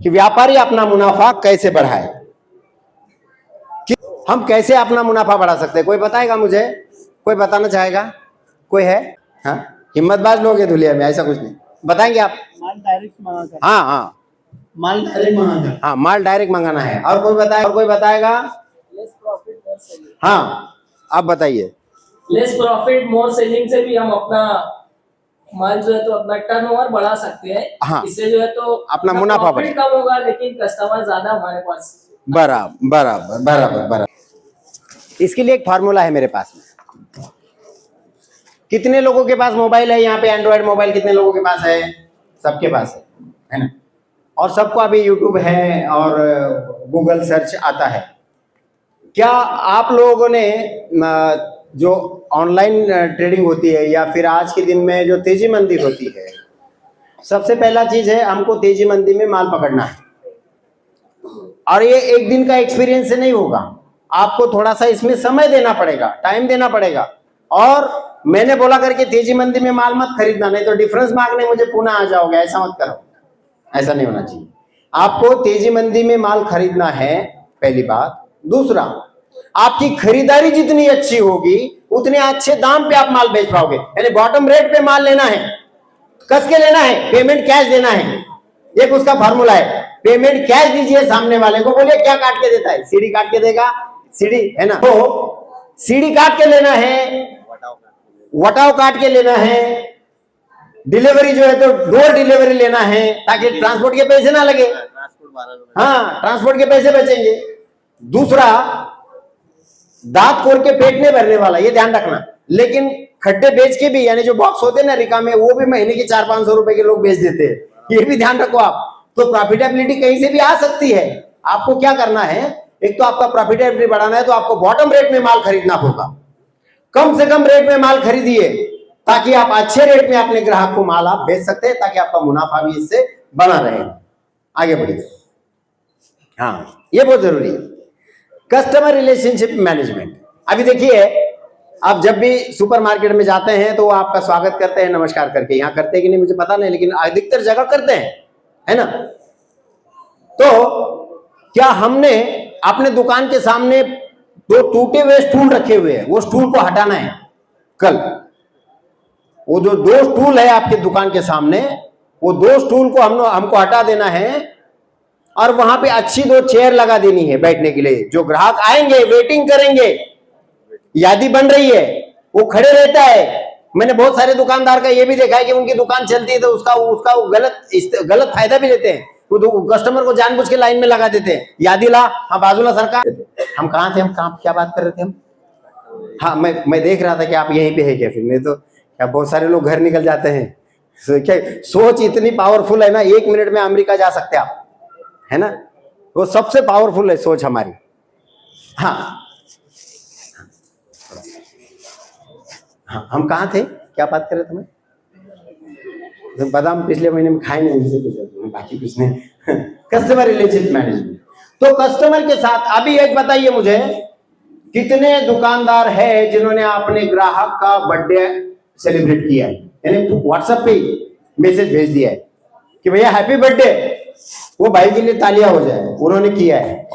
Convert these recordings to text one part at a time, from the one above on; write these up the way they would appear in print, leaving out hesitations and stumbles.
कि व्यापारी अपना मुनाफा कैसे बढ़ाए, कि हम कैसे अपना मुनाफा बढ़ा सकते हैं। कोई बताएगा मुझे? कोई बताना चाहेगा? कोई है? हाँ, हिम्मतबाज लोग हैं दुनिया में, ऐसा कुछ नहीं। बताएंगे आप? माल डायरेक्ट मंगाकर। हाँ हाँ, माल डायरेक्ट मंगाकर। हाँ, माल डायरेक्ट मंगाना है। और कोई बताए? और कोई बताएगा? लेस प्रॉफिट मोर सेलिंग। हाँ, आप बताइए। लेस प्रॉफिट मोर सेलिंग से भी हम अपना माल जो है तो अपना टर्नओवर बढ़ा सकते हैं। हाँ, इससे जो है तो अपना मुनाफा प्रॉफिट कम होगा लेकिन कस्टमर ज्यादा हमारे पास। बराबर बराबर बराबर बराबर। इसके लिए एक फार्मूला है मेरे पास में। कितने लोगों के पास मोबाइल है यहाँ पे? एंड्रॉयड मोबाइल कितने लोगों के पास है? सबके पास है ना? और सबको अभी यूट्यूब है और गूगल सर्च आता है। क्या आप लोगों ने जो ऑनलाइन ट्रेडिंग होती है या फिर आज के दिन में जो तेजी मंदी होती है, सबसे पहला चीज है हमको तेजी मंदी में माल पकड़ना है। और ये एक दिन का एक्सपीरियंस से नहीं होगा, आपको थोड़ा सा इसमें समय देना पड़ेगा, टाइम देना पड़ेगा। और मैंने बोला करके तेजी मंदी में माल मत खरीदना, नहीं तो डिफरेंस मांगने मुझे पुनः आ जाओगे, ऐसा मत करो। ऐसा नहीं होना चाहिए। आपको तेजी मंदी में माल खरीदना है, पहली बात। दूसरा, आपकी खरीदारी जितनी अच्छी होगी उतने अच्छे दाम पे आप माल बेच पाओगे। यानी बॉटम रेट पे माल लेना है, कस के लेना है, पेमेंट कैश देना है। एक उसका फार्मूला है, पेमेंट कैश दीजिए सामने वाले को। बोलिए क्या काट के देता है? सीढ़ी काट के देगा, सीढ़ी है ना, तो सीढ़ी काट के लेना है, वटाव काट के लेना है। डिलीवरी जो है तो डोर डिलीवरी लेना है ताकि ट्रांसपोर्ट के पैसे ना लगे। हाँ, ट्रांसपोर्ट के पैसे बचेंगे। दूसरा, दांत खोल के पेट नहीं भरने वाला, ये ध्यान रखना। लेकिन खड्डे बेच के भी, यानी जो बॉक्स होते हैं ना रिकामे, वो भी महीने के 400-500 रुपए के लोग बेच देते हैं, ये भी ध्यान रखो आप। तो प्रॉफिटेबिलिटी कहीं से भी आ सकती है। आपको क्या करना है, एक तो आपका प्रॉफिटेबिलिटी बढ़ाना है तो आपको बॉटम रेट में माल खरीदना होगा। कम से कम रेट में माल खरीदिए ताकि आप अच्छे रेट में अपने ग्राहक को माल आप बेच सकते हैं, ताकि आपका मुनाफा भी इससे बना रहे। आगे बढ़िए। हाँ, ये बहुत जरूरी है। Customer relationship management. अभी देखिए, आप जब भी सुपरमार्केट में जाते हैं तो वो आपका स्वागत करते हैं नमस्कार करके। यहाँ करते हैं कि नहीं मुझे पता नहीं, लेकिन अधिकतर जगह करते हैं, है ना? तो क्या हमने अपने दुकान के सामने दो टूटे हुए स्टूल रखे हुए हैं, वो स्टूल को हटाना है कल। वो जो दो स्टूल है आपके दुकान के सामने, वो दो स्टूल को हमको हटा देना है और वहां पे अच्छी दो चेयर लगा देनी है बैठने के लिए। जो ग्राहक आएंगे, वेटिंग करेंगे, यादी बन रही है, वो खड़े रहता है। मैंने बहुत सारे दुकानदार का ये भी देखा है कि उनकी दुकान चलती है तो उसका गलत फायदा भी लेते हैं। वो कस्टमर को जानबूझ के लाइन में लगा देते हैं, यादी ला, हाँ बाजूला सरकार। हम कहाँ थे, हम कहाँ क्या बात कर रहे थे हम? हाँ, मैं देख रहा था कि आप यहीं पे है क्या। फिर नहीं तो क्या, बहुत सारे लोग घर निकल जाते हैं। क्या सोच इतनी पावरफुल है ना, 1 मिनट में अमेरिका जा सकते हैं आप, है ना? वो सबसे पावरफुल है सोच हमारी। हाँ हाँ, हम कहाँ थे, क्या बात कर रहे थे? मैं बादाम पिछले महीने में खाए नहीं, बाकी कुछ नहीं। Customer relationship management. तो कस्टमर के साथ अभी एक बताइए मुझे, कितने दुकानदार है जिन्होंने अपने ग्राहक का बर्थडे सेलिब्रेट किया है, यानी व्हाट्सएप पे मैसेज भेज दिया है कि भैया हैप्पी बर्थडे, वो भाई के लिए तालियां हो जाए, उन्होंने किया है।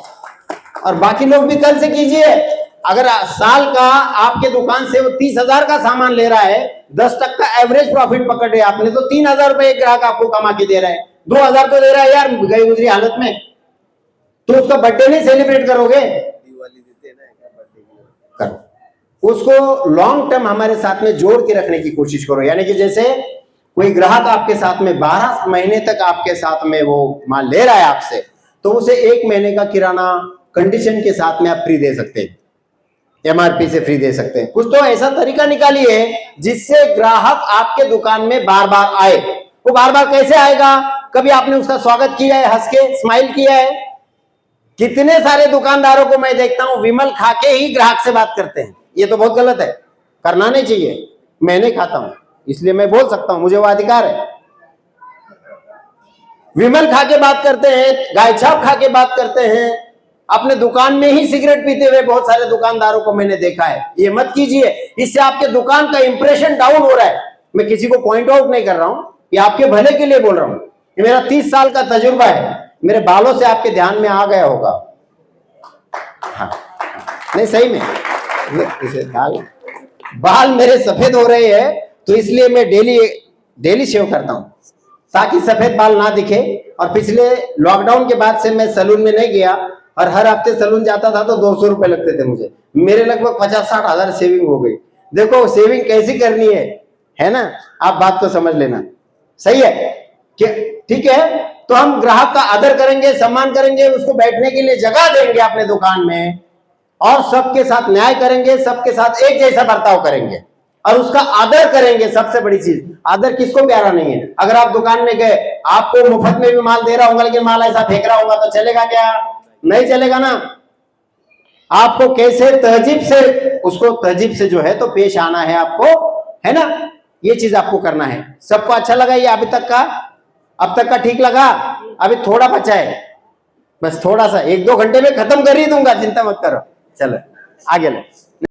और बाकी लोग भी कल से कीजिए। अगर साल का आपके दुकान से वो 30,000 का सामान ले रहा है, 10% का एवरेज प्रॉफिट पकड़े आपने, तो 3,000 रुपए एक ग्राहक आपको कमा के दे रहा है। 2,000 तो दे रहा है यार गई गुजरी हालत में, तो उसका बर्थडे नहीं सेलिब्रेट करोगे? करो उसको, लॉन्ग टर्म हमारे साथ में जोड़ के रखने की कोशिश करो। यानी कि जैसे कोई ग्राहक आपके साथ में 12 महीने तक आपके साथ में वो माल ले रहा है आपसे, तो उसे 1 महीने का किराना कंडीशन के साथ में आप फ्री दे सकते हैं, एमआरपी से फ्री दे सकते हैं। कुछ तो ऐसा तरीका निकालिए जिससे ग्राहक आपके दुकान में बार बार आए। वो बार बार कैसे आएगा? कभी आपने उसका स्वागत किया है, हंस के स्माइल किया है? कितने सारे दुकानदारों को मैं देखता हूं विमल खा के ही ग्राहक से बात करते हैं। ये तो बहुत गलत है, करना नहीं चाहिए। मैं नहीं खाता हूं इसलिए मैं बोल सकता हूं, मुझे वो अधिकार है। विमल खा के बात करते हैं, गाय छाप खा के बात करते हैं, अपने दुकान में ही सिगरेट पीते हुए बहुत सारे दुकानदारों को मैंने देखा है। ये मत कीजिए, इससे आपके दुकान का इंप्रेशन डाउन हो रहा है। मैं किसी को पॉइंट आउट नहीं कर रहा हूं, ये आपके भले के लिए बोल रहा हूं। ये मेरा 30 साल का तजुर्बा है। मेरे बालों से आपके ध्यान में आ गया होगा। हाँ, नहीं सही में इसे बाल मेरे सफेद हो रहे हैं, तो इसलिए मैं डेली शेव करता हूं ताकि सफेद बाल ना दिखे। और पिछले लॉकडाउन के बाद से मैं सैलून में नहीं गया, और हर हफ्ते सैलून जाता था तो 200 रुपए लगते थे मुझे। मेरे लगभग 50-60 हजार सेविंग हो गई। देखो सेविंग कैसी करनी है ना, आप बात को समझ लेना। सही है कि ठीक है, तो हम ग्राहक का आदर करेंगे, सम्मान करेंगे, उसको बैठने के लिए जगह देंगे अपने दुकान में, और सबके साथ न्याय करेंगे, सबके साथ एक जैसा बर्ताव करेंगे, और उसका आदर करेंगे। सबसे बड़ी चीज, आदर किसको प्यारा नहीं है। अगर आप दुकान में गए, आपको मुफ्त में भी माल दे रहा होगा, लेकिन माल ऐसा फेंक रहा होगा तो चलेगा क्या? नहीं चलेगा ना। आपको कैसे तहजीब से, उसको तहजीब से जो है तो पेश आना है आपको, है ना। ये चीज आपको करना है। सबको अच्छा लगा ये अभी तक का? अब तक का ठीक लगा? अभी थोड़ा बचा है, बस थोड़ा सा, 1-2 घंटे में खत्म कर ही दूंगा, चिंता मत करो। चलो आगे लो।